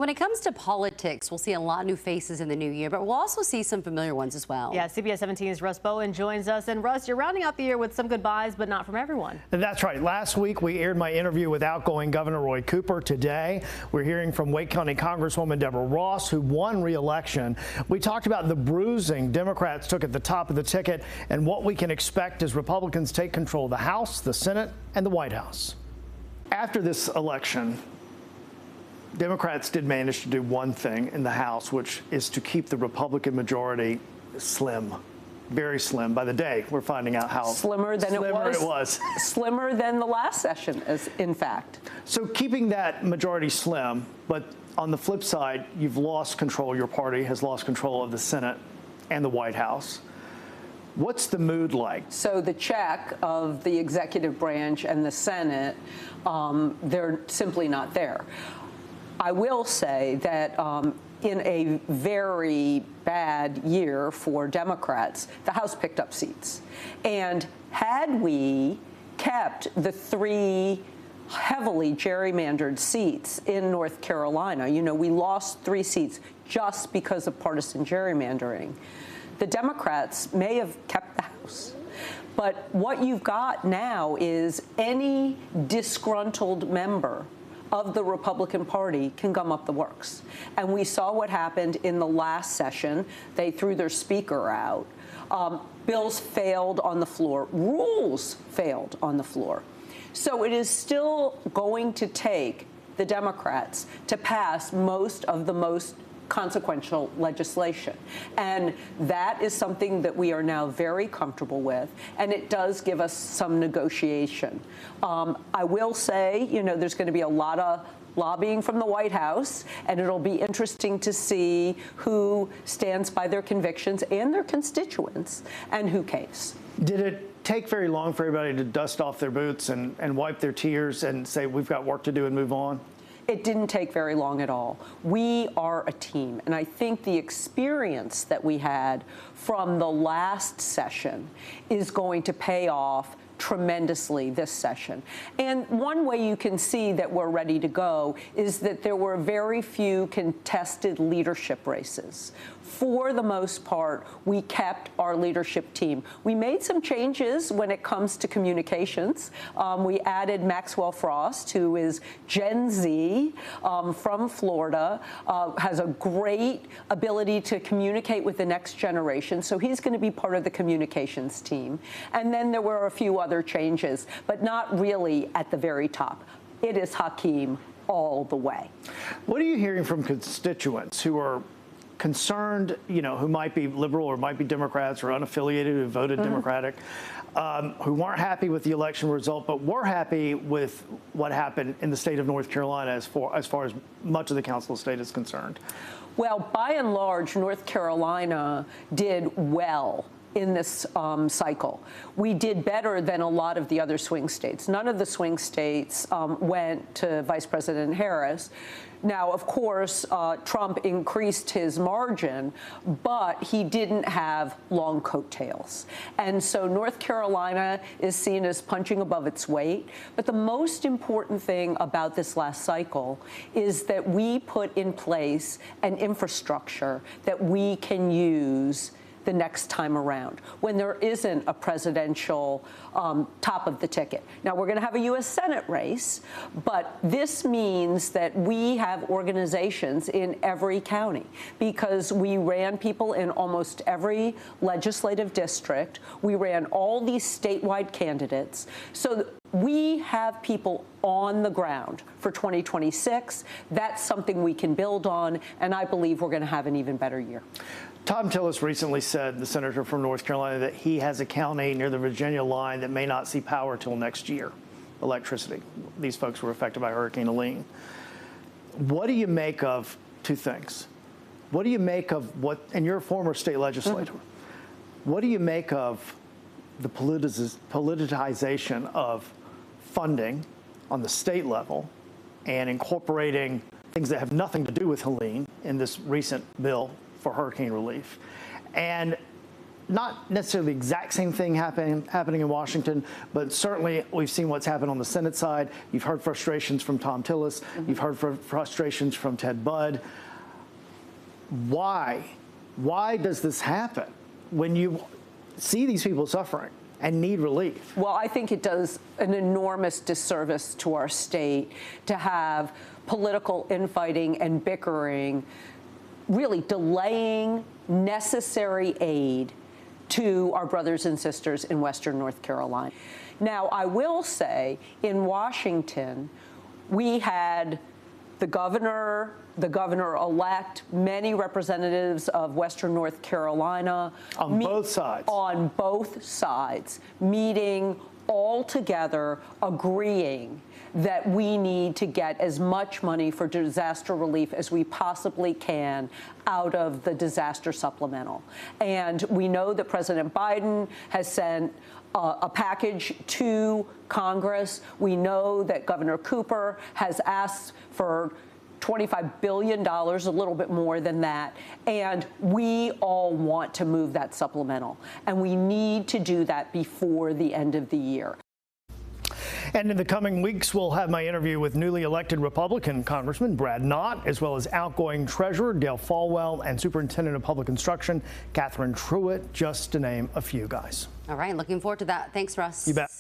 When it comes to politics, we'll see a lot of new faces in the new year, but we'll also see some familiar ones as well. Yeah, CBS 17's Russ Bowen joins us. And Russ, you're rounding out the year with some goodbyes, but not from everyone. And that's right. Last week, we aired my interview with outgoing Governor Roy Cooper. Today, we're hearing from Wake County Congresswoman Deb Ross, who won re-election. We talked about the bruising Democrats took at the top of the ticket and what we can expect as Republicans take control of the House, the Senate, and the White House. After this election, Democrats did manage to do one thing in the House, which is to keep the Republican majority slim, very slim. By the day, we're finding out how slimmer it was. Slimmer than the last session, in fact. So keeping that majority slim, but on the flip side, you've lost control. Your party has lost control of the Senate and the White House. What's the mood like? So the check of the executive branch and the Senate, they're simply not there. I will say that in a very bad year for Democrats, the House picked up seats. And had we kept the three heavily gerrymandered seats in North Carolina, we lost 3 seats just because of partisan gerrymandering, the Democrats may have kept the House. But what you've got now is any disgruntled member of the Republican Party can gum up the works. And we saw what happened in the last session. They threw their speaker out. Bills failed on the floor. Rules failed on the floor. So it is still going to take the Democrats to pass most of the most consequential legislation. And that is something that we are now very comfortable with, and it does give us some negotiation. I will say, there's going to be a lot of lobbying from the White House, and it'll be interesting to see who stands by their convictions and their constituents and who caves. Did it take very long for everybody to dust off their boots and wipe their tears and say, we've got work to do and move on? It didn't take very long at all. We are a team, and I think the experience that we had from the last session is going to pay off tremendously this session. And one way you can see that we're ready to go is that there were very few contested leadership races. For the most part, we kept our leadership team. We made some changes when it comes to communications. We added Maxwell Frost, who is Gen Z from Florida, has a great ability to communicate with the next generation. So he's going to be part of the communications team. And then there were a few other changes, but not really at the very top. It is Hakeem all the way. What are you hearing from constituents who are concerned, who might be liberal or might be Democrats or unaffiliated who voted Democratic, who weren't happy with the election result, but were happy with what happened in the state of North Carolina as far as much of the Council of State is concerned? Well, by and large, North Carolina did well in this cycle. We did better than a lot of the other swing states. None of the swing states went to Vice President Harris. Now, of course, Trump increased his margin, but he didn't have long coattails. And so North Carolina is seen as punching above its weight. But the most important thing about this last cycle is that we put in place an infrastructure that we can use the next time around, when there isn't a presidential top of the ticket. Now, we're going to have a U.S. Senate race, but this means that we have organizations in every county because we ran people in almost every legislative district. We ran all these statewide candidates. So we have people on the ground for 2026. That's something we can build on, and I believe we're going to have an even better year. Tom Tillis recently said, the senator from North Carolina, that he has a county near the Virginia line that may not see power till next year, electricity. These folks were affected by Hurricane Helene. What do you make of two things? What do you make of what, and you're a former state legislator, what do you make of the politicization of funding on the state level and incorporating things that have nothing to do with Helene in this recent bill for hurricane relief? And not necessarily the exact same thing happening in Washington, but certainly we've seen what's happened on the Senate side. You've heard frustrations from Tom Tillis. You've heard frustrations from Ted Budd. Why does this happen when you see these people suffering and need relief? Well, I think it does an enormous disservice to our state to have political infighting and bickering really delaying necessary aid to our brothers and sisters in Western North Carolina. Now, I will say, in Washington, we had the governor-elect, many representatives of Western North Carolina. On both sides. On both sides, meeting all together, agreeing that we need to get as much money for disaster relief as we possibly can out of the disaster supplemental. And we know that President Biden has sent a package to Congress. We know that Governor Cooper has asked for $25 billion, a little bit more than that. And we all want to move that supplemental. And we need to do that before the end of the year. And in the coming weeks, we'll have my interview with newly elected Republican Congressman Brad Knott, as well as outgoing Treasurer Dale Folwell and Superintendent of Public Instruction Catherine Truitt, just to name a few, guys. All right, looking forward to that. Thanks, Russ. You bet.